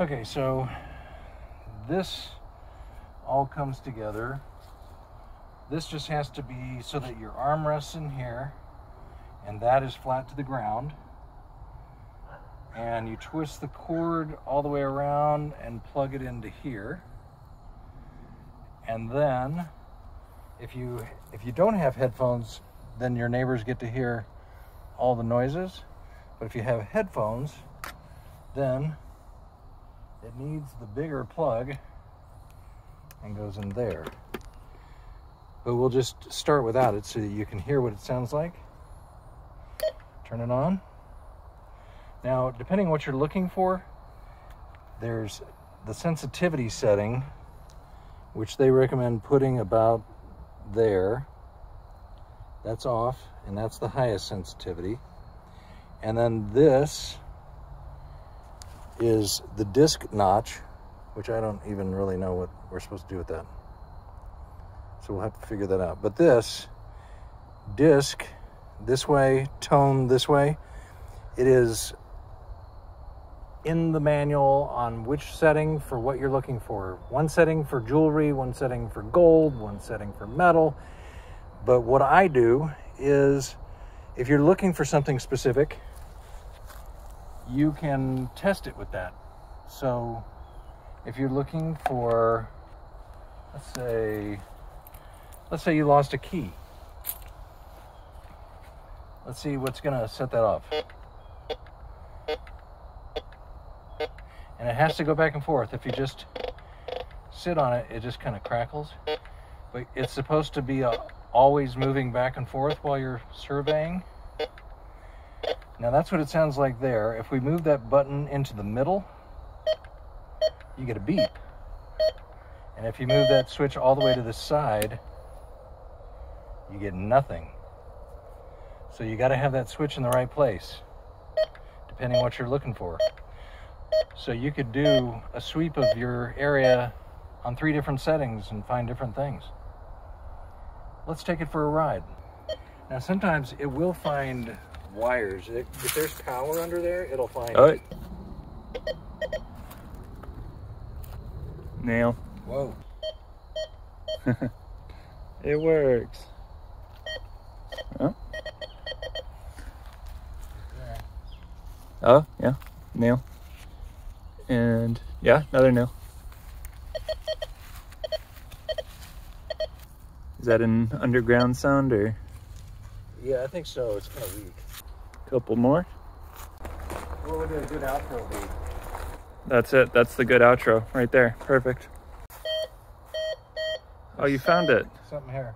Okay, so this all comes together. This just has to be so that your arm rests in here and that is flat to the ground. And you twist the cord all the way around and plug it into here. And then if you don't have headphones, then your neighbors get to hear all the noises. But if you have headphones, then it needs the bigger plug and goes in there. But we'll just start without it so that you can hear what it sounds like. Turn it on. Now, depending on what you're looking for, there's the sensitivity setting, which they recommend putting about there. That's off, and that's the highest sensitivity. And then this is the disc notch, which I don't even really know what we're supposed to do with that. So we'll have to figure that out. But this disc, this way, tone this way, it is in the manual on which setting for what you're looking for. One setting for jewelry, one setting for gold, one setting for metal. But what I do is, if you're looking for something specific, you can test it with that. So if you're looking for, let's say you lost a key. Let's see what's gonna set that off. And it has to go back and forth. If you just sit on it, it just kind of crackles. But it's supposed to be always moving back and forth while you're surveying. Now that's what it sounds like there. If we move that button into the middle, you get a beep. And if you move that switch all the way to the side, you get nothing. So you got to have that switch in the right place, depending on what you're looking for. So you could do a sweep of your area on 3 different settings and find different things. Let's take it for a ride. Now sometimes it will find wires. If there's power under there, it'll find it. Nail. Whoa. It works. Oh. There. Oh, yeah. Nail. And yeah, another nail. Is that an underground sound or? Yeah, I think so. It's kind of weak. Couple more. What would a good outro be? That's it. That's the good outro right there. Perfect. Oh, you found it. Something here.